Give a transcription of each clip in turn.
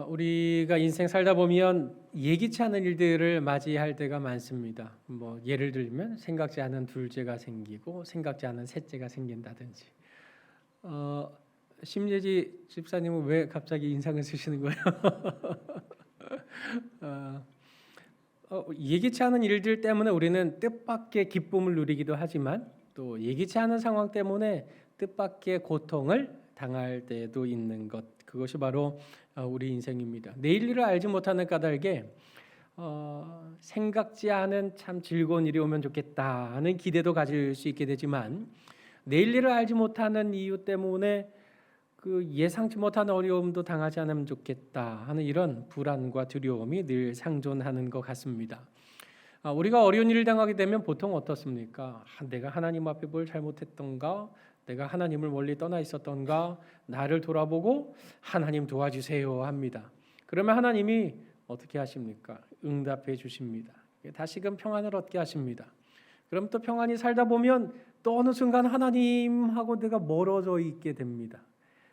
우리가 인생 살다 보면 예기치 않은 일들을 맞이할 때가 많습니다. 예를 들면 생각지 않은 둘째가 생기고 생각지 않은 셋째가 생긴다든지. 심예지 집사님은 왜 갑자기 인상을 쓰시는 거예요? 예기치 않은 일들 때문에 우리는 뜻밖의 기쁨을 누리기도 하지만 또 예기치 않은 상황 때문에 뜻밖의 고통을 당할 때도 있는 것, 그것이 바로 우리 인생입니다. 내일 일을 알지 못하는 까닭에 생각지 않은 참 즐거운 일이 오면 좋겠다 하는 기대도 가질 수 있게 되지만, 내일 일을 알지 못하는 이유 때문에 그 예상치 못한 어려움도 당하지 않으면 좋겠다 하는 이런 불안과 두려움이 늘 상존하는 것 같습니다. 우리가 어려운 일을 당하게 되면 보통 어떻습니까? 내가 하나님 앞에 뭘 잘못했던가, 내가 하나님을 멀리 떠나 있었던가, 나를 돌아보고 하나님 도와주세요 합니다. 그러면 하나님이 어떻게 하십니까? 응답해 주십니다. 다시금 평안을 얻게 하십니다. 그럼 또 평안히 살다 보면 또 어느 순간 하나님하고 내가 멀어져 있게 됩니다.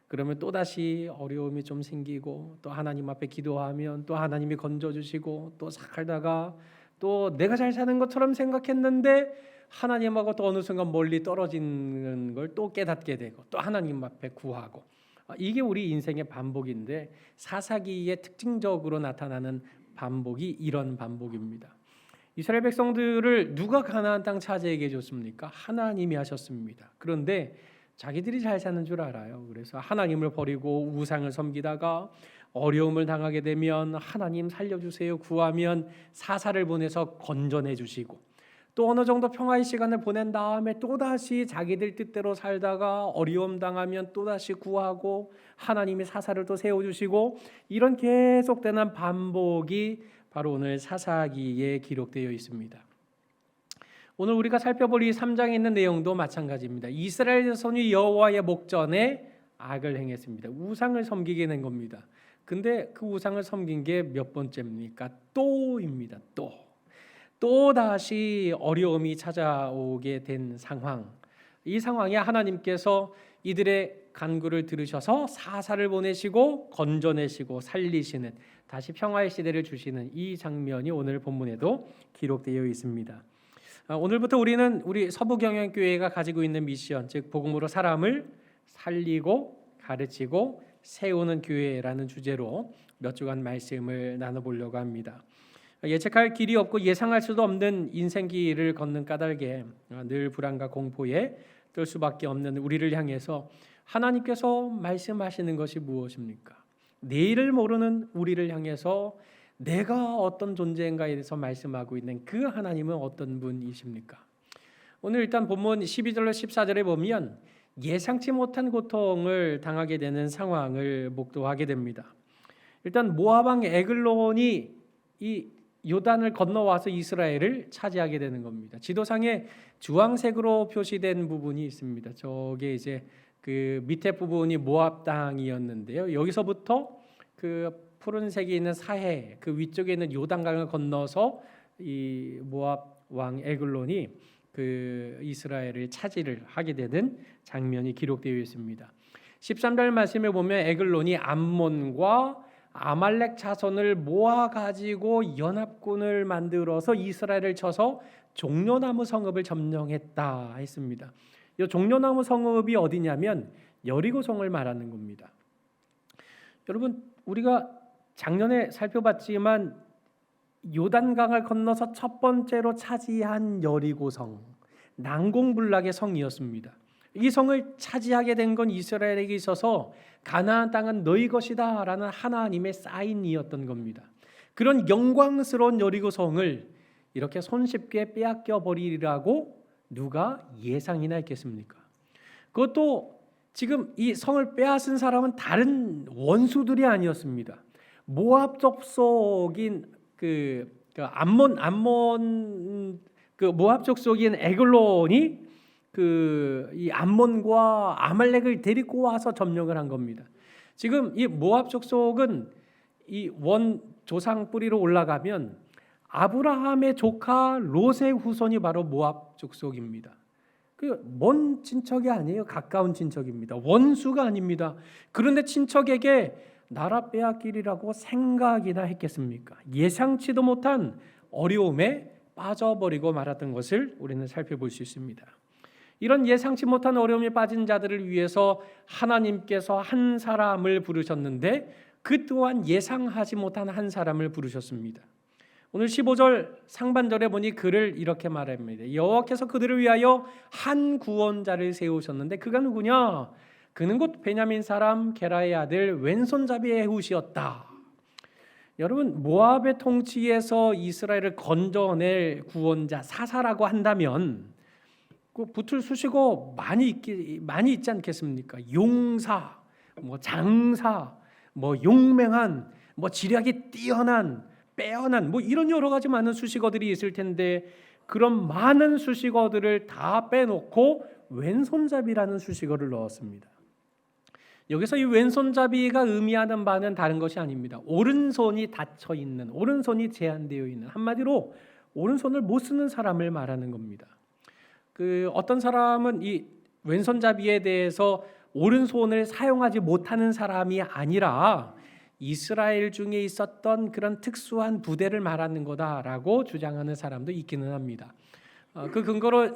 그러면 또다시 어려움이 좀 생기고, 또 하나님 앞에 기도하면 또 하나님이 건져주시고, 또 살다가 또 내가 잘 사는 것처럼 생각했는데 하나님하고 또 어느 순간 멀리 떨어지는 걸 또 깨닫게 되고, 또 하나님 앞에 구하고. 이게 우리 인생의 반복인데, 사사기의 특징적으로 나타나는 반복이 이런 반복입니다. 이스라엘 백성들을 누가 가나안 땅 차지하게 해줬습니까? 하나님이 하셨습니다. 그런데 자기들이 잘 사는 줄 알아요. 그래서 하나님을 버리고 우상을 섬기다가 어려움을 당하게 되면 하나님 살려주세요 구하면 사사를 보내서 건져내 주시고, 또 어느 정도 평화의 시간을 보낸 다음에 또다시 자기들 뜻대로 살다가 어려움 당하면 또다시 구하고 하나님이 사사를 또 세워주시고, 이런 계속되는 반복이 바로 오늘 사사기에 기록되어 있습니다. 오늘 우리가 살펴볼 이 3장에 있는 내용도 마찬가지입니다. 이스라엘 자손이 여호와의 목전에 악을 행했습니다. 우상을 섬기게 된 겁니다. 근데 그 우상을 섬긴 게 몇 번째입니까? 또입니다. 또 다시 어려움이 찾아오게 된 상황. 이 상황에 하나님께서 이들의 간구를 들으셔서 사사를 보내시고 건져내시고 살리시는, 다시 평화의 시대를 주시는 이 장면이 오늘 본문에도 기록되어 있습니다. 오늘부터 우리는 우리 서부경영교회가 가지고 있는 미션, 즉 복음으로 사람을 살리고 가르치고 세우는 교회라는 주제로 몇 주간 말씀을 나눠보려고 합니다. 예측할 길이 없고 예상할 수도 없는 인생길을 걷는 까닭에 늘 불안과 공포에 떨 수밖에 없는 우리를 향해서 하나님께서 말씀하시는 것이 무엇입니까? 내일을 모르는 우리를 향해서 내가 어떤 존재인가에 대해서 말씀하고 있는 그 하나님은 어떤 분이십니까? 오늘 일단 본문 12절로 14절에 보면 예상치 못한 고통을 당하게 되는 상황을 목도하게 됩니다. 일단 모압 왕 에글론이 이 요단을 건너와서 이스라엘을 차지하게 되는 겁니다. 지도상에 주황색으로 표시된 부분이 있습니다. 저게 이제 그 밑에 부분이 모압 땅이었는데요. 여기서부터 그 푸른색이 있는 사해, 그 위쪽에 있는 요단강을 건너서 이 모압 왕 에글론이 그 이스라엘을 차지를 하게 되는 장면이 기록되어 있습니다. 13절 말씀에 보면 에글론이 암몬과 아말렉 자손을 모아 가지고 연합군을 만들어서 이스라엘을 쳐서 종려나무 성읍을 점령했다 했습니다. 이 종려나무 성읍이 어디냐면 여리고성을 말하는 겁니다. 여러분, 우리가 작년에 살펴봤지만 요단강을 건너서 첫 번째로 차지한 여리고성, 난공불락의 성이었습니다. 이 성을 차지하게 된 건 이스라엘에게 있어서 가나안 땅은 너희 것이다 라는 하나님의 사인이었던 겁니다. 그런 영광스러운 여리고성을 이렇게 손쉽게 빼앗겨 버리라고 누가 예상이나 했겠습니까? 그것도 지금 이 성을 빼앗은 사람은 다른 원수들이 아니었습니다. 모압 족속인 암몬 모압 족속인 에글론이 이 암몬과 아말렉을 데리고 와서 점령을 한 겁니다. 지금 이 모압 족속은 이 원 조상 뿌리로 올라가면 아브라함의 조카 롯의 후손이 바로 모압 족속입니다. 그 먼 친척이 아니에요. 가까운 친척입니다. 원수가 아닙니다. 그런데 친척에게 나라 빼앗기리라고 생각이나 했겠습니까? 예상치도 못한 어려움에 빠져버리고 말았던 것을 우리는 살펴볼 수 있습니다. 이런 예상치 못한 어려움에 빠진 자들을 위해서 하나님께서 한 사람을 부르셨는데 그 또한 예상하지 못한 한 사람을 부르셨습니다. 오늘 15절 상반절에 보니 그를 이렇게 말합니다. 여호와께서 그들을 위하여 한 구원자를 세우셨는데 그가 누구냐? 그는 곧 베냐민 사람 게라의 아들 왼손잡이 에훗이었다. 여러분, 모압의 통치에서 이스라엘을 건져낼 구원자 사사라고 한다면 그 붙을 수식어 많이 있지 않겠습니까? 용사, 장사, 용맹한, 지략이 뛰어난, 빼어난, 이런 여러 가지 많은 수식어들이 있을 텐데 그런 많은 수식어들을 다 빼놓고 왼손잡이라는 수식어를 넣었습니다. 여기서 이 왼손잡이가 의미하는 바는 다른 것이 아닙니다. 오른손이 닫혀 있는, 오른손이 제한되어 있는, 한마디로 오른손을 못 쓰는 사람을 말하는 겁니다. 어떤 사람은 이 왼손잡이에 대해서 오른손을 사용하지 못하는 사람이 아니라 이스라엘 중에 있었던 그런 특수한 부대를 말하는 거다라고 주장하는 사람도 있기는 합니다. 그 근거로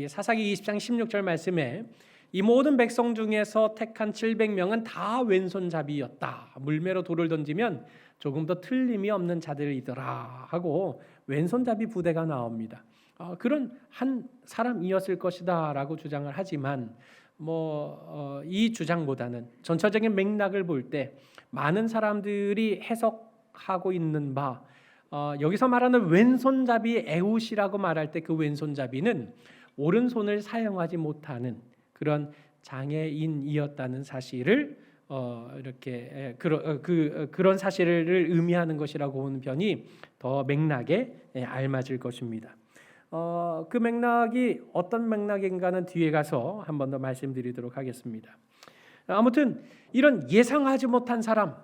사사기 20장 16절 말씀에 이 모든 백성 중에서 택한 700명은 다 왼손잡이였다. 물매로 돌을 던지면 조금 더 틀림이 없는 자들이더라 하고 왼손잡이 부대가 나옵니다. 그런 한 사람이었을 것이다 라고 주장을 하지만 이 주장보다는 전체적인 맥락을 볼 때 많은 사람들이 해석하고 있는 바 여기서 말하는 왼손잡이 에훗이라고 말할 때 그 왼손잡이는 오른손을 사용하지 못하는 그런 장애인이었다는 사실을 이렇게 그런 사실을 의미하는 것이라고 보는 편이 더 맥락에 알맞을 것입니다. 그 맥락이 어떤 맥락인가는 뒤에 가서 한 번 더 말씀드리도록 하겠습니다. 아무튼 이런 예상하지 못한 사람,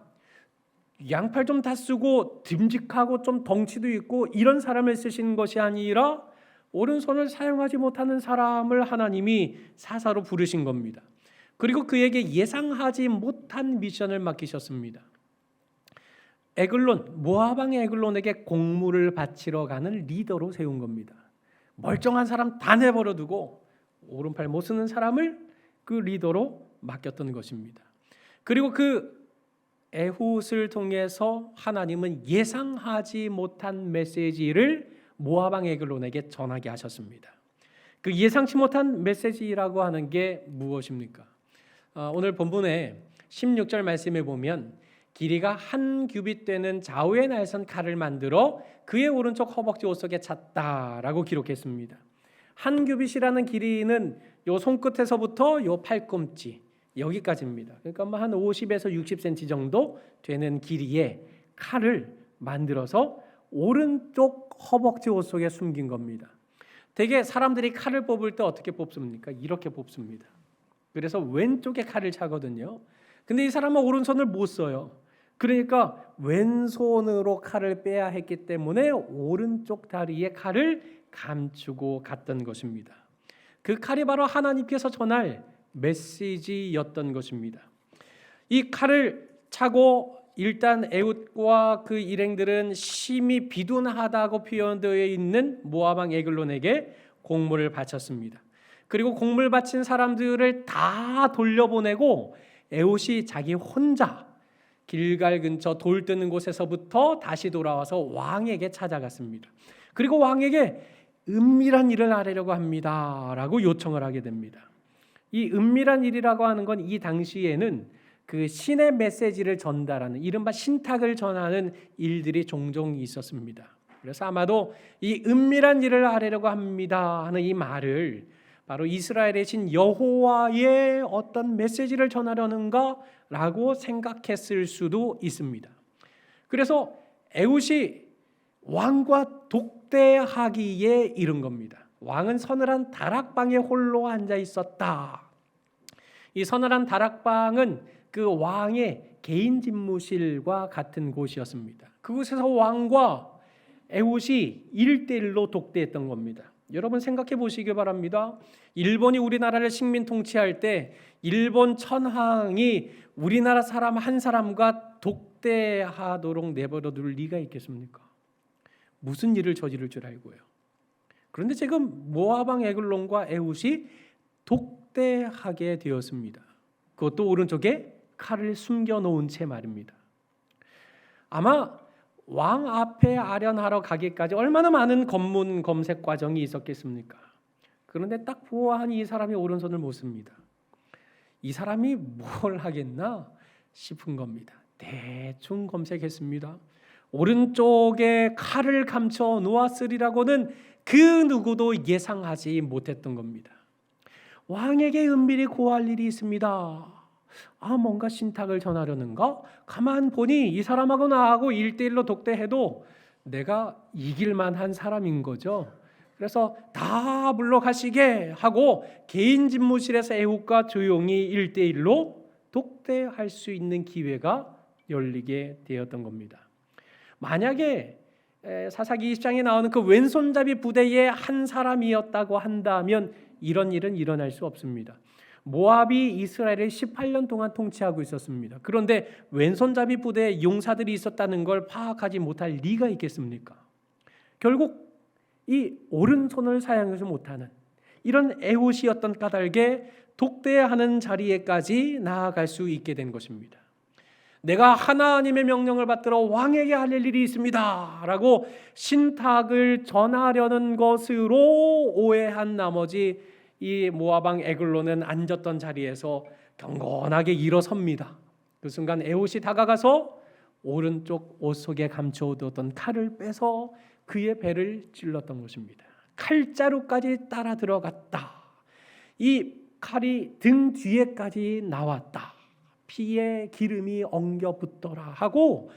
양팔 좀 다 쓰고 듬직하고 좀 덩치도 있고 이런 사람을 쓰신 것이 아니라 오른손을 사용하지 못하는 사람을 하나님이 사사로 부르신 겁니다. 그리고 그에게 예상하지 못한 미션을 맡기셨습니다. 에글론, 모압 왕 에글론에게 공물을 바치러 가는 리더로 세운 겁니다. 멀쩡한 사람 다 내버려 두고 오른팔 못 쓰는 사람을 그 리더로 맡겼던 것입니다. 그리고 그 에훗을 통해서 하나님은 예상하지 못한 메시지를 모압 왕 에글론에게 전하게 하셨습니다. 그 예상치 못한 메시지라고 하는 게 무엇입니까? 오늘 본문에 16절 말씀에 보면 길이가 한 규빗 되는 좌우에 날선 칼을 만들어 그의 오른쪽 허벅지 옷 속에 찼다라고 기록했습니다. 한 규빗이라는 길이는 요 손끝에서부터 요 팔꿈치 여기까지입니다. 그러니까 한 50에서 60cm 정도 되는 길이의 칼을 만들어서 오른쪽 허벅지 옷 속에 숨긴 겁니다. 대개 사람들이 칼을 뽑을 때 어떻게 뽑습니까? 이렇게 뽑습니다. 그래서 왼쪽에 칼을 차거든요. 근데 이 사람은 오른손을 못 써요. 그러니까 왼손으로 칼을 빼야 했기 때문에 오른쪽 다리에 칼을 감추고 갔던 것입니다. 그 칼이 바로 하나님께서 전할 메시지였던 것입니다. 이 칼을 차고 일단 에훗과 그 일행들은 심히 비둔하다고 표현되어 있는 모압 왕 에글론에게 공물을 바쳤습니다. 그리고 공물 바친 사람들을 다 돌려보내고 에훗이 자기 혼자 길갈 근처 돌 뜨는 곳에서부터 다시 돌아와서 왕에게 찾아갔습니다. 그리고 왕에게 은밀한 일을 하려고 합니다 라고 요청을 하게 됩니다. 이 은밀한 일이라고 하는 건 이 당시에는 그 신의 메시지를 전달하는 이른바 신탁을 전하는 일들이 종종 있었습니다. 그래서 아마도 이 은밀한 일을 하려고 합니다 하는 이 말을 바로 이스라엘의 신 여호와의 어떤 메시지를 전하려는가라고 생각했을 수도 있습니다. 그래서 에훗이 왕과 독대하기에 이른 겁니다. 왕은 서늘한 다락방에 홀로 앉아 있었다. 이 서늘한 다락방은 그 왕의 개인 집무실과 같은 곳이었습니다. 그곳에서 왕과 에훗이 1대1로 독대했던 겁니다. 여러분 생각해 보시기 바랍니다. 일본이 우리나라를 식민 통치할 때 일본 천황이 우리나라 사람 한 사람과 독대하도록 내버려 둘 리가 있겠습니까? 무슨 일을 저지를 줄 알고요. 그런데 지금 모압 왕 에글론과 에훗이 독대하게 되었습니다. 그것도 오른쪽에 칼을 숨겨놓은 채 말입니다. 아마 왕 앞에 아련하러 가기까지 얼마나 많은 검문 검색 과정이 있었겠습니까? 그런데 딱 보아하니 이 사람이 오른손을 못 씁니다. 이 사람이 뭘 하겠나 싶은 겁니다. 대충 검색했습니다. 오른쪽에 칼을 감춰 놓았으리라고는 그 누구도 예상하지 못했던 겁니다. 왕에게 은밀히 고할 일이 있습니다. 뭔가 신탁을 전하려는가? 가만 보니 이 사람하고 나하고 1대1로 독대해도 내가 이길만한 사람인 거죠. 그래서 다 물러가시게 하고 개인 집무실에서 에훗과 조용히 1대1로 독대할 수 있는 기회가 열리게 되었던 겁니다. 만약에 사사기 20장에 나오는 그 왼손잡이 부대의 한 사람이었다고 한다면 이런 일은 일어날 수 없습니다. 모압이 이스라엘을 18년 동안 통치하고 있었습니다. 그런데 왼손잡이 부대에 용사들이 있었다는 걸 파악하지 못할 리가 있겠습니까? 결국 이 오른손을 사용하지 못하는 이런 에훗이었던 까닭에 독대하는 자리에까지 나아갈 수 있게 된 것입니다. 내가 하나님의 명령을 받들어 왕에게 할 일이 있습니다 라고 신탁을 전하려는 것으로 오해한 나머지 이 모압 왕 에글론은 앉았던 자리에서 경건하게 일어섭니다. 그 순간 에훗이 다가가서 오른쪽 옷 속에 감춰두었던 칼을 빼서 그의 배를 찔렀던 것입니다. 칼자루까지 따라 들어갔다. 이 칼이 등 뒤에까지 나왔다. 피에 기름이 엉겨 붙더라 하고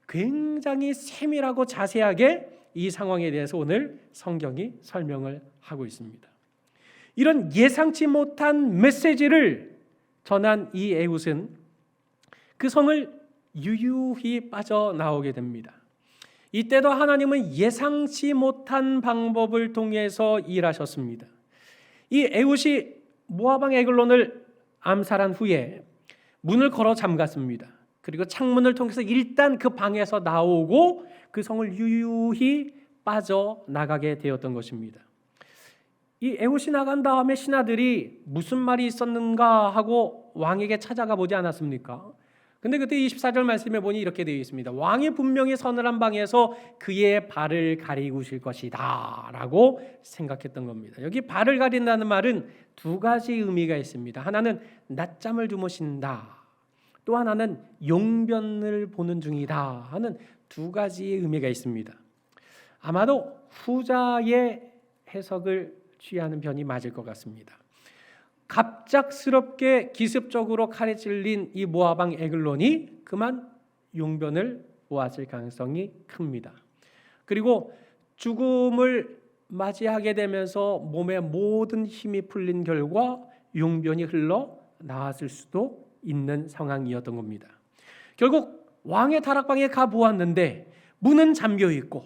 굉장히 세밀하고 자세하게 이 상황에 대해서 오늘 성경이 설명을 하고 있습니다. 이런 예상치 못한 메시지를 전한 이 에훗은 그 성을 유유히 빠져나오게 됩니다. 이때도 하나님은 예상치 못한 방법을 통해서 일하셨습니다. 이 에훗이 모압 왕 에글론을 암살한 후에 문을 걸어 잠갔습니다. 그리고 창문을 통해서 일단 그 방에서 나오고 그 성을 유유히 빠져나가게 되었던 것입니다. 이 에훗이 나간 다음에 신하들이 무슨 말이 있었는가 하고 왕에게 찾아가 보지 않았습니까? 근데 그때 24절 말씀에 보니 이렇게 되어 있습니다. 왕이 분명히 서늘한 방에서 그의 발을 가리우실 것이다 라고 생각했던 겁니다. 여기 발을 가린다는 말은 두 가지 의미가 있습니다. 하나는 낮잠을 주무신다, 또 하나는 용변을 보는 중이다 하는 두 가지의 의미가 있습니다. 아마도 후자의 해석을 취하는 편이 맞을 것 같습니다. 갑작스럽게 기습적으로 칼에 찔린 이 모압 왕 에글론이 그만 용변을 보았을 가능성이 큽니다. 그리고 죽음을 맞이하게 되면서 몸의 모든 힘이 풀린 결과 용변이 흘러 나왔을 수도 있는 상황이었던 겁니다. 결국 왕의 다락방에 가 보았는데 문은 잠겨 있고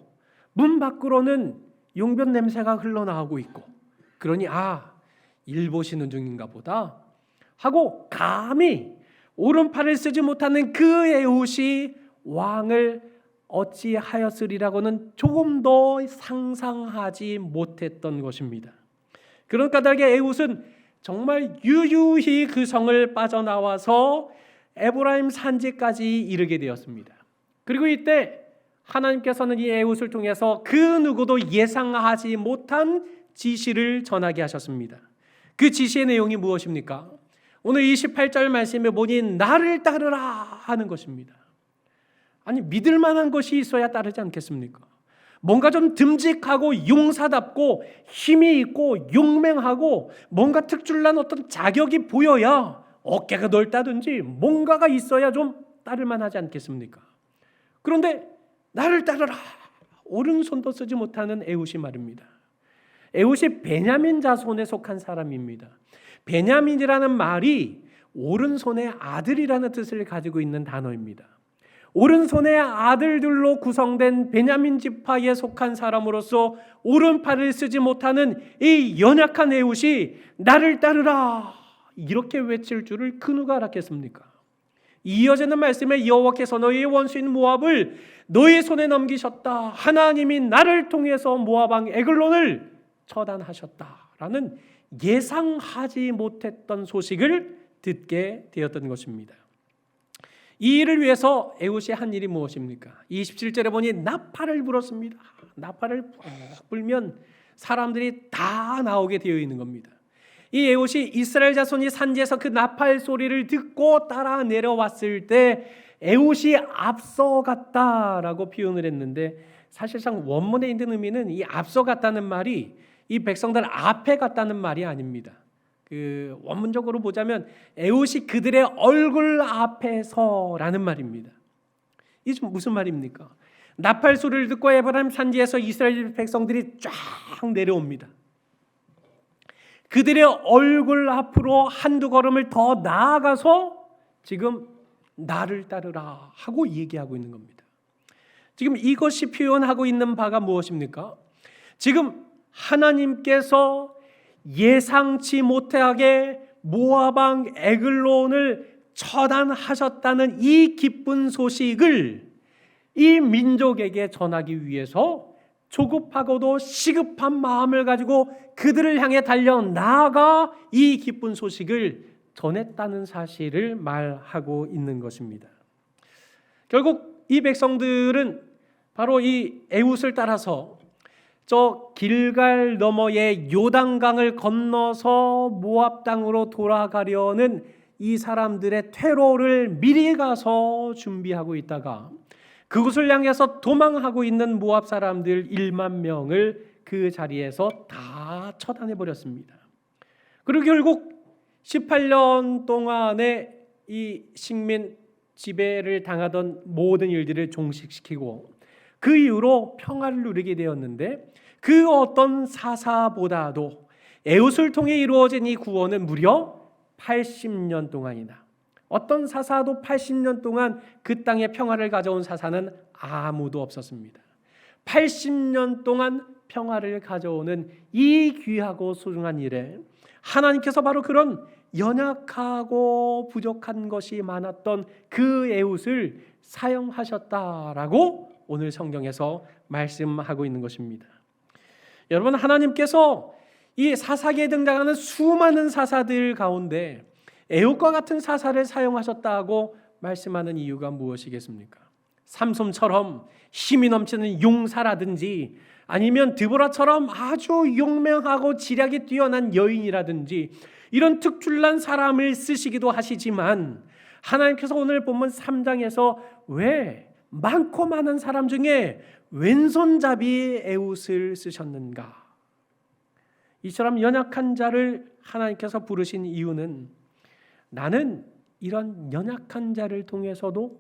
문 밖으로는 용변 냄새가 흘러나오고 있고, 그러니 일 보시는 중인가 보다 하고 감히 오른팔을 쓰지 못하는 그 에훗이 왕을 어찌하였으리라고는 조금 더 상상하지 못했던 것입니다. 그런 까닭에 에훗은 정말 유유히 그 성을 빠져나와서 에브라임 산지까지 이르게 되었습니다. 그리고 이때 하나님께서는 이 에훗을 통해서 그 누구도 예상하지 못한 지시를 전하게 하셨습니다. 그 지시의 내용이 무엇입니까? 오늘 28절 말씀에 보니 나를 따르라 하는 것입니다. 아니, 믿을 만한 것이 있어야 따르지 않겠습니까? 뭔가 좀 듬직하고 용사답고 힘이 있고 용맹하고 뭔가 특출난 어떤 자격이 보여야, 어깨가 넓다든지 뭔가가 있어야 좀 따를 만하지 않겠습니까? 그런데 나를 따르라, 오른손도 쓰지 못하는 에훗이 말입니다. 에훗이 베냐민 자손에 속한 사람입니다. 베냐민이라는 말이 오른손의 아들이라는 뜻을 가지고 있는 단어입니다. 오른손의 아들들로 구성된 베냐민 지파에 속한 사람으로서 오른팔을 쓰지 못하는 이 연약한 에훗이 나를 따르라 이렇게 외칠 줄을 그 누가 알았겠습니까? 이어지는 말씀에 여호와께서 너희의 원수인 모압을 너희 손에 넘기셨다. 하나님이 나를 통해서 모압 왕 에글론을 처단하셨다라는 예상하지 못했던 소식을 듣게 되었던 것입니다. 이 일을 위해서 에훗이 한 일이 무엇입니까? 27절에 보니 나팔을 불었습니다. 나팔을 푹 불면 사람들이 다 나오게 되어 있는 겁니다. 이 에훗이 이스라엘 자손이 산지에서 그 나팔 소리를 듣고 따라 내려왔을 때 에훗이 앞서갔다라고 표현을 했는데, 사실상 원문에 있는 의미는 이 앞서갔다는 말이 이 백성들 앞에 갔다는 말이 아닙니다. 그 원문적으로 보자면 에훗이 그들의 얼굴 앞에서라는 말입니다. 이게 좀 무슨 말입니까? 나팔 소리를 듣고 에브라임 산지에서 이스라엘 백성들이 쫙 내려옵니다. 그들의 얼굴 앞으로 한두 걸음을 더 나아가서 지금 나를 따르라 하고 얘기하고 있는 겁니다. 지금 이것이 표현하고 있는 바가 무엇입니까? 지금 하나님께서 예상치 못하게 모압 왕 에글론을 처단하셨다는 이 기쁜 소식을 이 민족에게 전하기 위해서 조급하고도 시급한 마음을 가지고 그들을 향해 달려 나아가 이 기쁜 소식을 전했다는 사실을 말하고 있는 것입니다. 결국 이 백성들은 바로 이 에훗을 따라서 저 길갈 너머의 요단강을 건너서 모압 땅으로 돌아가려는 이 사람들의 퇴로를 미리 가서 준비하고 있다가 그곳을 향해서 도망하고 있는 모압 사람들 1만 명을 그 자리에서 다 처단해 버렸습니다. 그리고 결국 18년 동안의 이 식민 지배를 당하던 모든 일들을 종식시키고 그 이후로 평화를 누리게 되었는데, 그 어떤 사사보다도 에훗을 통해 이루어진 이 구원은 무려 80년 동안이나, 어떤 사사도 80년 동안 그 땅에 평화를 가져온 사사는 아무도 없었습니다. 80년 동안 평화를 가져오는 이 귀하고 소중한 일에 하나님께서 바로 그런 연약하고 부족한 것이 많았던 그 에훗을 사용하셨다라고 오늘 성경에서 말씀하고 있는 것입니다. 여러분, 하나님께서 이 사사기에 등장하는 수많은 사사들 가운데 에훗과 같은 사사를 사용하셨다고 말씀하는 이유가 무엇이겠습니까? 삼손처럼 힘이 넘치는 용사라든지, 아니면 드보라처럼 아주 용맹하고 지략이 뛰어난 여인이라든지 이런 특출난 사람을 쓰시기도 하시지만, 하나님께서 오늘 본문 3장에서 왜 많고 많은 사람 중에 왼손잡이 에훗을 쓰셨는가? 이처럼 연약한 자를 하나님께서 부르신 이유는, 나는 이런 연약한 자를 통해서도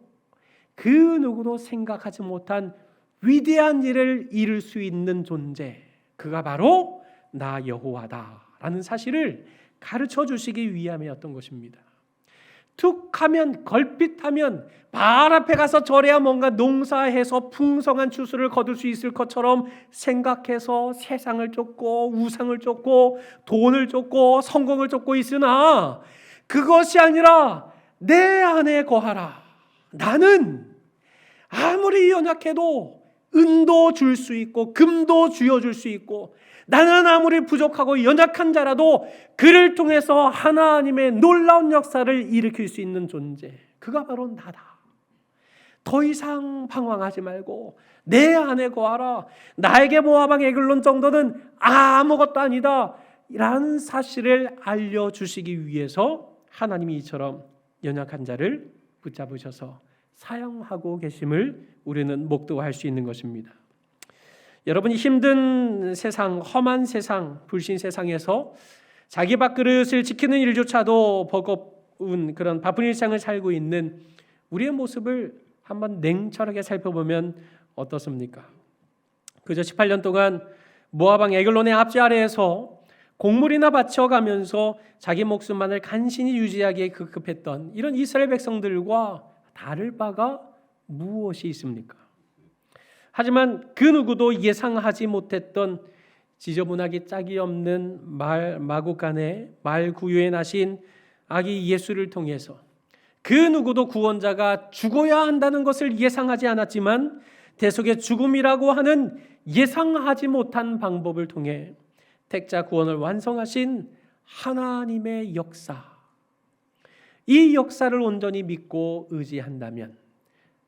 그 누구도 생각하지 못한 위대한 일을 이룰 수 있는 존재, 그가 바로 나 여호와다라는 사실을 가르쳐 주시기 위함이었던 것입니다. 툭하면, 걸핏하면 발 앞에 가서 절해야 뭔가 농사해서 풍성한 추수를 거둘 수 있을 것처럼 생각해서 세상을 쫓고 우상을 쫓고 돈을 쫓고 성공을 쫓고 있으나, 그것이 아니라 내 안에 거하라. 나는 아무리 연약해도 은도 줄 수 있고 금도 쥐어줄 수 있고, 나는 아무리 부족하고 연약한 자라도 그를 통해서 하나님의 놀라운 역사를 일으킬 수 있는 존재, 그가 바로 나다. 더 이상 방황하지 말고 내 안에 거하라. 나에게 모압 왕 에글론 정도는 아무것도 아니다 라는 사실을 알려주시기 위해서 하나님이 이처럼 연약한 자를 붙잡으셔서 사용하고 계심을 우리는 목도할 수 있는 것입니다. 여러분이 힘든 세상, 험한 세상, 불신 세상에서 자기 밥그릇을 지키는 일조차도 버거운 그런 바쁜 일상을 살고 있는 우리의 모습을 한번 냉철하게 살펴보면 어떻습니까? 그저 18년 동안 모압 왕 에글론의 압제 아래에서 곡물이나 바쳐가면서 자기 목숨만을 간신히 유지하기에 급급했던 이런 이스라엘 백성들과 다를 바가 무엇이 있습니까? 하지만 그 누구도 예상하지 못했던 지저분하기 짝이 없는 마구간에 말구유에 나신 아기 예수를 통해서 그 누구도 구원자가 죽어야 한다는 것을 예상하지 않았지만 대속의 죽음이라고 하는 예상하지 못한 방법을 통해 택자 구원을 완성하신 하나님의 역사, 이 역사를 온전히 믿고 의지한다면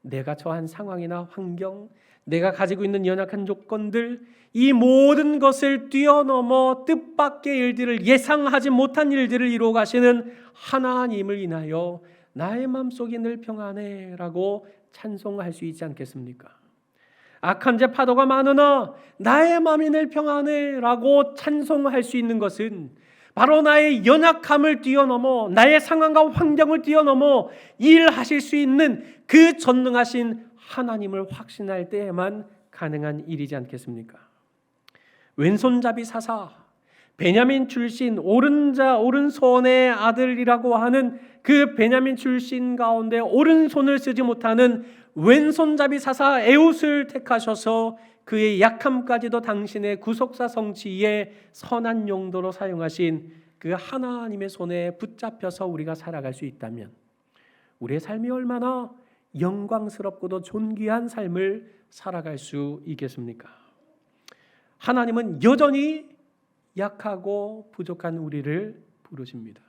내가 처한 상황이나 환경, 내가 가지고 있는 연약한 조건들, 이 모든 것을 뛰어넘어 뜻밖의 일들을, 예상하지 못한 일들을 이루어 가시는 하나님을 인하여 나의 마음속이 늘 평안해 라고 찬송할 수 있지 않겠습니까? 악한 제 파도가 많으나 나의 마음이 늘 평안해 라고 찬송할 수 있는 것은 바로 나의 연약함을 뛰어넘어, 나의 상황과 환경을 뛰어넘어 일하실 수 있는 그 전능하신 하나님을 확신할 때에만 가능한 일이지 않겠습니까? 왼손잡이 사사, 베냐민 출신 오른손의 아들이라고 하는 그 베냐민 출신 가운데 오른손을 쓰지 못하는 왼손잡이 사사 에웃을 택하셔서 그의 약함까지도 당신의 구속사 성취의 선한 용도로 사용하신 그 하나님의 손에 붙잡혀서 우리가 살아갈 수 있다면 우리의 삶이 얼마나 영광스럽고도 존귀한 삶을 살아갈 수 있겠습니까? 하나님은 여전히 약하고 부족한 우리를 부르십니다.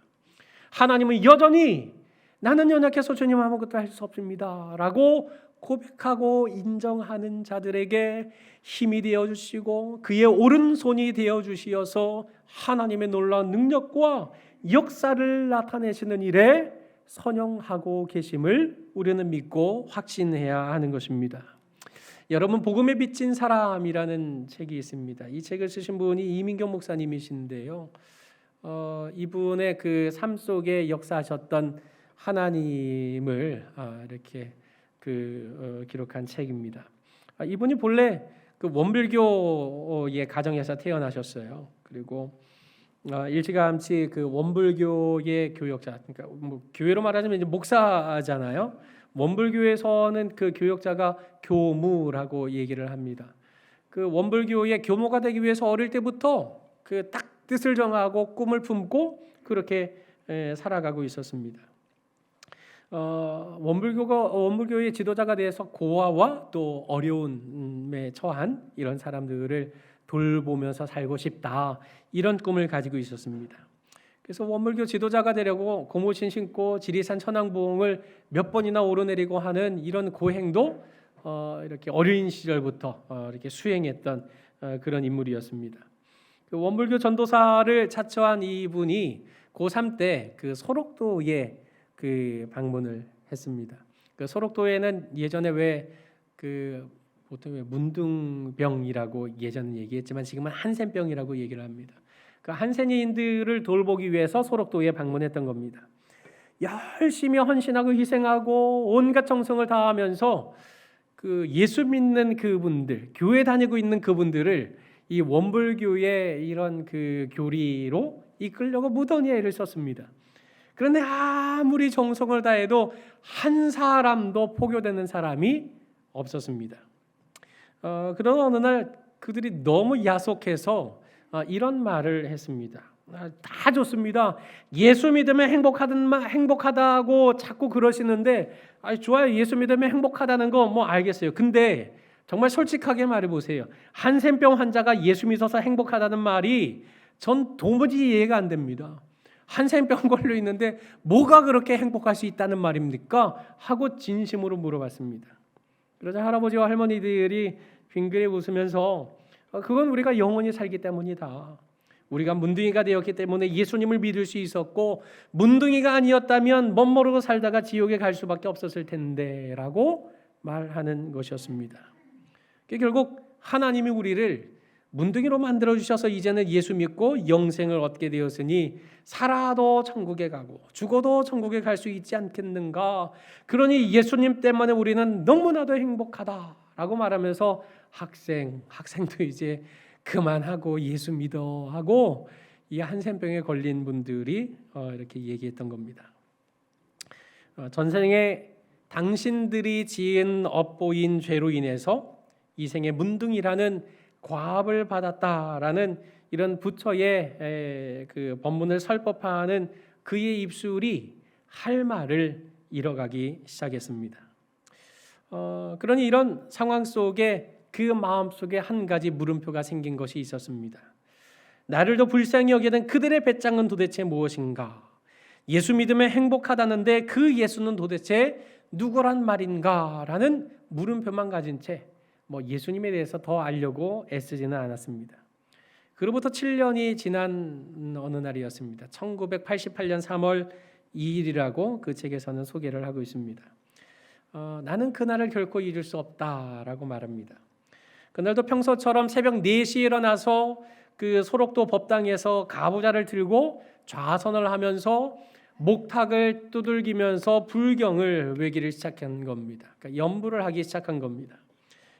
하나님은 여전히 나는 연약해서 주님 아무것도 할 수 없습니다 라고 고백하고 인정하는 자들에게 힘이 되어주시고 그의 오른손이 되어주시어서 하나님의 놀라운 능력과 역사를 나타내시는 일에 선용하고 계심을 우리는 믿고 확신해야 하는 것입니다. 여러분, 복음에 비친 사람이라는 책이 있습니다. 이 책을 쓰신 분이 이민경 목사님이신데요. 이분의 그 삶 속에 역사하셨던 하나님을 이렇게 기록한 책입니다. 이분이 본래 그 원불교의 가정에서 태어나셨어요. 그리고 일찌감치 그 원불교의 교역자, 그러니까 뭐 교회로 말하자면 이제 목사잖아요. 원불교에서는 그 교역자가 교무라고 얘기를 합니다. 그 원불교의 교무가 되기 위해서 어릴 때부터 그 딱 뜻을 정하고 꿈을 품고 그렇게 살아가고 있었습니다. 원불교의 지도자가 돼서 고아와 또 어려움에 처한 이런 사람들을 돌보면서 살고 싶다, 이런 꿈을 가지고 있었습니다. 그래서 원불교 지도자가 되려고 고무신 신고 지리산 천왕봉을 몇 번이나 오르내리고 하는 이런 고행도 이렇게 어린 시절부터 이렇게 수행했던 그런 인물이었습니다. 그 원불교 전도사를 자처한 이분이 고3 때 그 소록도에 그 방문을 했습니다. 그 소록도에는 예전에 보통 문둥병이라고 예전에 얘기했지만 지금은 한센병이라고 얘기를 합니다. 그 한센인들을 돌보기 위해서 소록도에 방문했던 겁니다. 열심히 헌신하고 희생하고 온갖 정성을 다하면서 그 예수 믿는 그분들, 교회 다니고 있는 그분들을 이 원불교의 이런 그 교리로 이끌려고 무던히 애를 썼습니다. 그런데 아무리 정성을 다해도 한 사람도 포교되는 사람이 없었습니다. 그런 어느 날 그들이 너무 야속해서 이런 말을 했습니다. 다 좋습니다. 예수 믿으면 행복하다고 자꾸 그러시는데 좋아요. 예수 믿으면 행복하다는 거 뭐 알겠어요. 근데 정말 솔직하게 말해보세요. 한센병 환자가 예수 믿어서 행복하다는 말이 전 도무지 이해가 안 됩니다. 한센병 걸려 있는데 뭐가 그렇게 행복할 수 있다는 말입니까? 하고 진심으로 물어봤습니다. 그러자 할아버지와 할머니들이 빙그레 웃으면서 그건 우리가 영원히 살기 때문이다. 우리가 문둥이가 되었기 때문에 예수님을 믿을 수 있었고 문둥이가 아니었다면 멋모르고 살다가 지옥에 갈 수밖에 없었을 텐데 라고 말하는 것이었습니다. 결국 하나님이 우리를 문둥이로 만들어주셔서 이제는 예수 믿고 영생을 얻게 되었으니 살아도 천국에 가고 죽어도 천국에 갈 수 있지 않겠는가. 그러니 예수님 때문에 우리는 너무나도 행복하다라고 말하면서 학생도 이제 그만하고 예수 믿어 하고 이 한센병에 걸린 분들이 이렇게 얘기했던 겁니다. 전생에 당신들이 지은 업보인 죄로 인해서 이 생에 문둥이라는 과업을 받았다라는 이런 부처의 그 법문을 설법하는 그의 입술이 할 말을 잃어가기 시작했습니다. 그러니 이런 상황 속에 그 마음속에 한 가지 물음표가 생긴 것이 있었습니다. 나를 더 불쌍히 여기게 된 그들의 배짱은 도대체 무엇인가? 예수 믿으면 행복하다는데 그 예수는 도대체 누구란 말인가? 라는 물음표만 가진 채 예수님에 대해서 더 알려고 애쓰지는 않았습니다. 그로부터 7년이 지난 어느 날이었습니다. 1988년 3월 2일이라고 그 책에서는 소개를 하고 있습니다. 나는 그날을 결코 잊을 수 없다라고 말합니다. 그날도 평소처럼 새벽 4시에 일어나서 그 소록도 법당에서 가부좌를 들고 좌선을 하면서 목탁을 두들기면서 불경을 외기를 시작한 겁니다. 그러니까 연불을 하기 시작한 겁니다.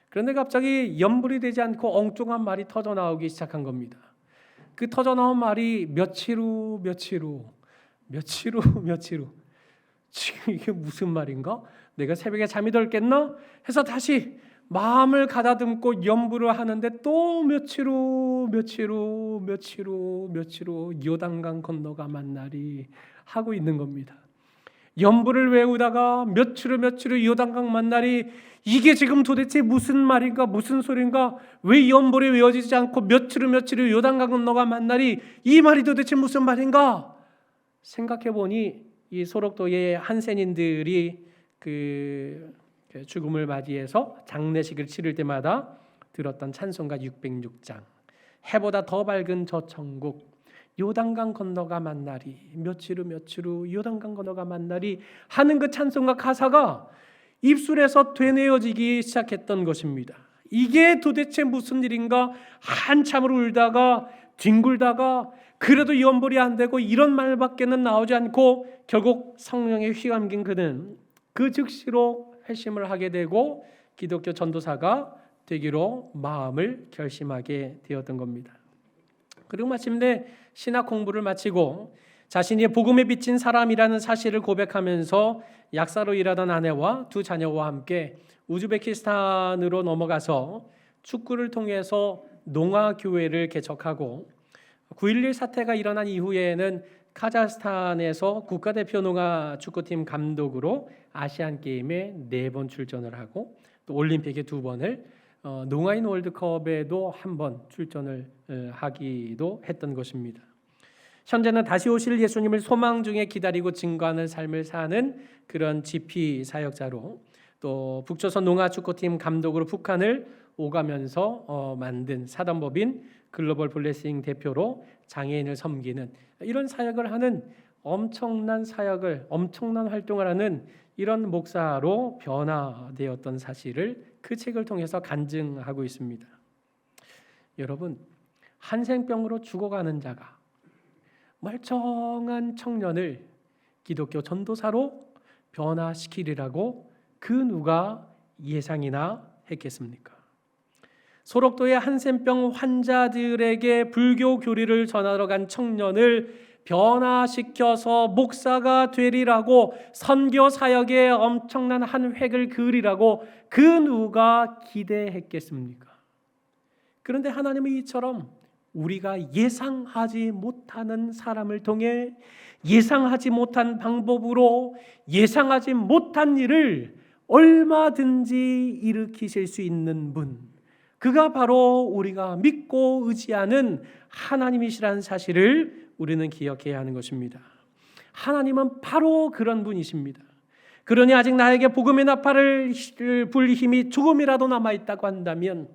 그런데 갑자기 연불이 되지 않고 엉뚱한 말이 터져 나오기 시작한 겁니다. 그 터져 나온 말이 며칠 후 지금 이게 무슨 말인가? 내가 새벽에 잠이 덜 깼나? 해서 다시 마음을 가다듬고 연불을 하는데 또 며칠 후 요단강 건너가 만나리 하고 있는 겁니다. 연불을 외우다가 며칠 후 요단강 만나리, 이게 지금 도대체 무슨 말인가, 무슨 소린가? 왜 연불이 외워지지 않고 며칠 후 요단강 건너가 만나리, 이 말이 도대체 무슨 말인가? 생각해 보니 이 소록도의 한센인들이 그 죽음을 맞이해서 장례식을 치를 때마다 들었던 찬송가 606장, 해보다 더 밝은 저 천국, 요단강 건너가 만나리, 며칠 후 요단강 건너가 만나리 하는 그 찬송가 가사가 입술에서 되뇌어지기 시작했던 것입니다. 이게 도대체 무슨 일인가? 한참을 울다가 뒹굴다가 그래도 연불이 안 되고 이런 말밖에는 나오지 않고 결국 성령에 휘감긴 그는 그 즉시로 회심을 하게 되고 기독교 전도사가 되기로 마음을 결심하게 되었던 겁니다. 그리고 마침내 신학 공부를 마치고 자신이 복음에 비친 사람이라는 사실을 고백하면서 약사로 일하던 아내와 두 자녀와 함께 우즈베키스탄으로 넘어가서 축구를 통해서 농아교회를 개척하고 9.11 사태가 일어난 이후에는 카자흐스탄에서 국가대표 농아 축구팀 감독으로 아시안게임에 4번 출전을 하고 또 올림픽에 2번을 농아인 월드컵에도 1번 출전을 하기도 했던 것입니다. 현재는 다시 오실 예수님을 소망 중에 기다리고 증거하는 삶을 사는 그런 GP 사역자로 또 북조선 농아축구팀 감독으로 북한을 오가면서 만든 사단법인 글로벌 블레싱 대표로 장애인을 섬기는 이런 사역을 하는 엄청난 활동을 하는 이런 목사로 변화되었던 사실을 그 책을 통해서 간증하고 있습니다. 여러분, 한생병으로 죽어가는 자가 멀쩡한 청년을 기독교 전도사로 변화시키리라고 그 누가 예상이나 했겠습니까? 소록도의 한센병 환자들에게 불교 교리를 전하러 간 청년을 변화시켜서 목사가 되리라고, 선교 사역에 엄청난 한 획을 그으리라고 그 누가 기대했겠습니까? 그런데 하나님은 이처럼 우리가 예상하지 못하는 사람을 통해 예상하지 못한 방법으로 예상하지 못한 일을 얼마든지 일으키실 수 있는 분, 그가 바로 우리가 믿고 의지하는 하나님이시라는 사실을 우리는 기억해야 하는 것입니다. 하나님은 바로 그런 분이십니다. 그러니 아직 나에게 복음의 나팔을 불 힘이 조금이라도 남아있다고 한다면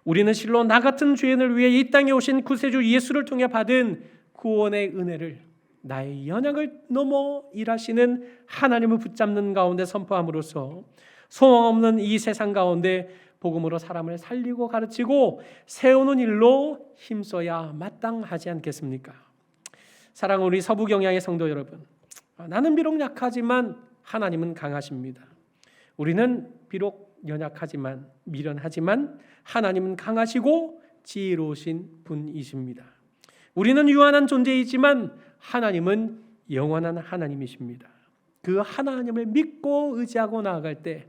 우리는 실로 나 같은 죄인을 위해 이 땅에 오신 구세주 예수를 통해 받은 구원의 은혜를 나의 연약을 넘어 일하시는 하나님을 붙잡는 가운데 선포함으로써 소망 없는 이 세상 가운데 복음으로 사람을 살리고 가르치고 세우는 일로 힘써야 마땅하지 않겠습니까? 사랑하는 우리 서부경향의 성도 여러분, 나는 비록 약하지만 하나님은 강하십니다. 우리는 비록 연약하지만 미련하지만 하나님은 강하시고 지혜로우신 분이십니다. 우리는 유한한 존재이지만 하나님은 영원한 하나님이십니다. 그 하나님을 믿고 의지하고 나아갈 때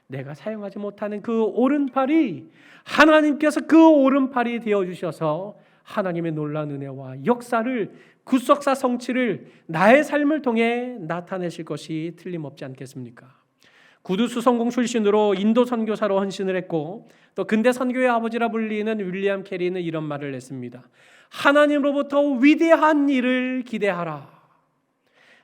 내가 사용하지 못하는 그 오른팔이 하나님께서 그 오른팔이 되어주셔서 하나님의 놀라운 은혜와 역사를, 구속사 성취를 나의 삶을 통해 나타내실 것이 틀림없지 않겠습니까? 구두수 성공 출신으로 인도 선교사로 헌신을 했고 또 근대 선교의 아버지라 불리는 윌리엄 캐리는 이런 말을 했습니다. 하나님으로부터 위대한 일을 기대하라.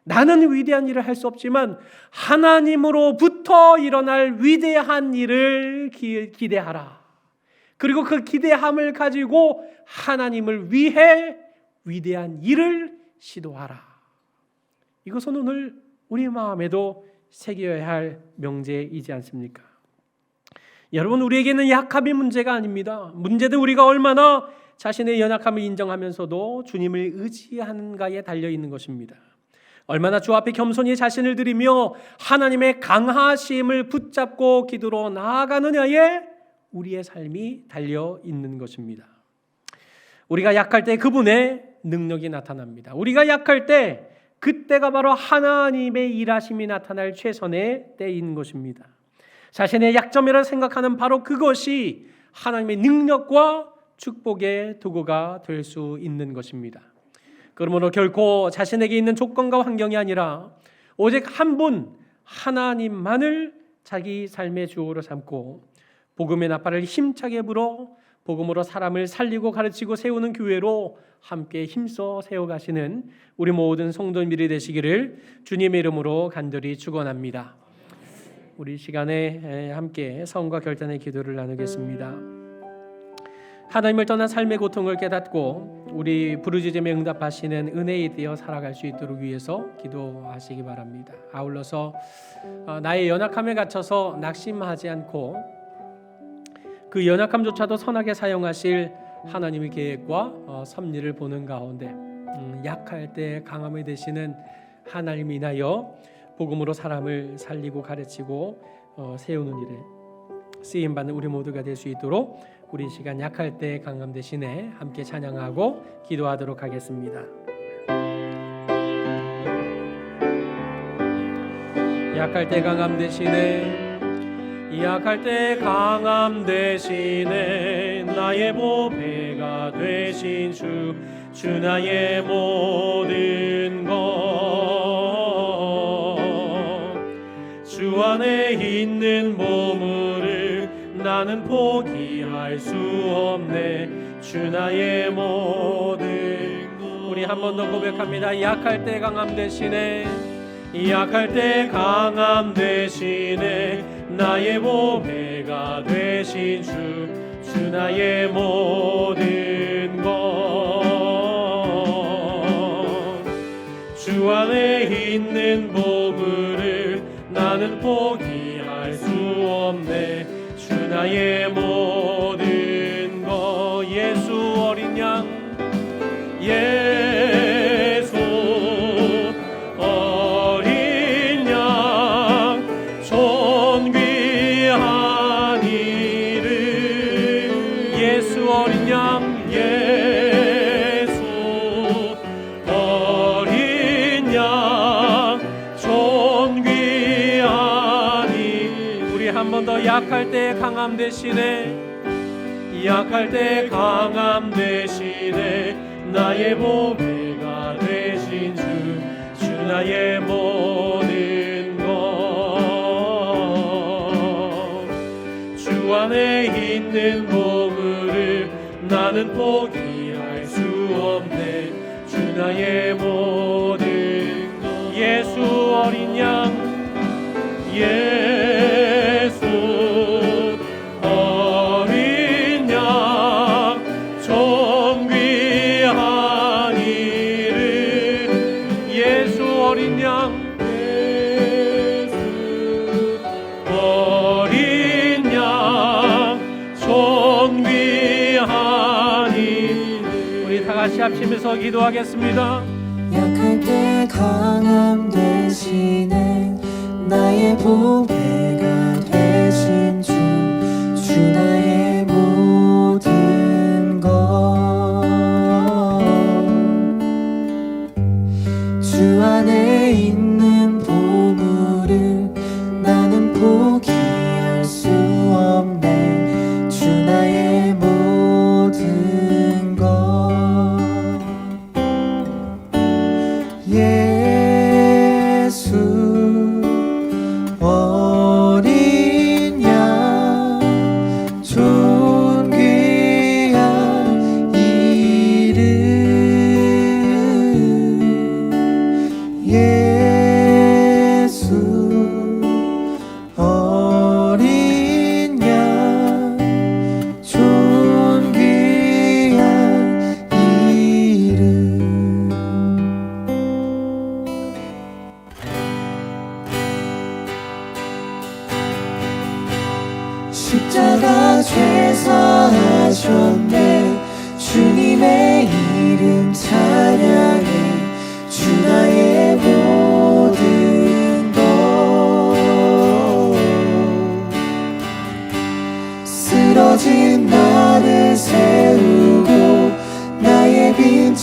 나는 위대한 일을 할 수 없지만 하나님으로부터 일어날 위대한 일을 기대하라. 그리고 그 기대함을 가지고 하나님을 위해 위대한 일을 시도하라. 이것은 오늘 우리 마음에도 새겨야 할 명제이지 않습니까? 여러분, 우리에게는 약함이 문제가 아닙니다. 문제는 우리가 얼마나 자신의 연약함을 인정하면서도 주님을 의지하는가에 달려있는 것입니다. 얼마나 주 앞에 겸손히 자신을 드리며 하나님의 강하심을 붙잡고 기도로 나아가느냐에 우리의 삶이 달려있는 것입니다. 우리가 약할 때 그분의 능력이 나타납니다. 우리가 약할 때 그때가 바로 하나님의 일하심이 나타날 최선의 때인 것입니다. 자신의 약점이라 생각하는 바로 그것이 하나님의 능력과 축복의 도구가 될 수 있는 것입니다. 그러므로 결코 자신에게 있는 조건과 환경이 아니라 오직 한 분 하나님만을 자기 삶의 주어로 삼고 복음의 나팔을 힘차게 불어 복음으로 사람을 살리고 가르치고 세우는 교회로 함께 힘써 세워가시는 우리 모든 성도님들이 되시기를 주님의 이름으로 간절히 축원합니다. 우리 시간에 함께 성과 결단의 기도를 나누겠습니다. 하나님을 떠난 삶의 고통을 깨닫고 우리 부르짖음에 응답하시는 은혜에 대어 살아갈 수 있도록 위해서 기도하시기 바랍니다. 아울러서 나의 연약함에 갇혀서 낙심하지 않고 그 연약함조차도 선하게 사용하실 하나님의 계획과 섭리를 보는 가운데 약할 때 강함이 되시는 하나님이 인하여 복음으로 사람을 살리고 가르치고 세우는 일에 쓰임받는 우리 모두가 될 수 있도록 우리 시간 약할 때 강함 대신에 함께 찬양하고 기도하도록 하겠습니다. 약할 때 강함 대신에, 약할 때 강함 대신에 나의 보배가 되신 주 나의 모든 것, 주 안에 있는 보물을 나는 포기할 수 없네. 주 나의 모든 것. 우리 한 번 더 고백합니다. 약할 때 강함 대신에, 약할 때 강함 대신에 나의 보배가 되신 주 나의 모든 것, 주 안에 있는 보물을 나는 포기할 수 없네. 주 나의 모든 것, 예수 어린 양, 예수 어린 양, 존귀한 이름, 예수 어린 양, 예수 어린 양, 존귀한 이름. 우리 한 번 더 약할 때 강함 대신에, 약할 때 강함 대신에 나의 보배가 되신 주 나의 모든 것, 주 안에 있는 보물을 나는 포기할 수 없네. 주 나의 모든 것, 예수 어린 양, 예수 어린 양, 존귀한 이름, 예수 어린 양, 예수 어린 양, 존귀한 이름. 우리 다 같이 합치면서 기도하겠습니다. 약할 때 강함 대신에 나의 보배가 되신 주 나의 모든 것, 주 안에 있는 보물 십자가 죄사하셨네. 주님의 이름 찬양해. 주 나의 모든 것. 쓰러진 나를 세우고 나의 빈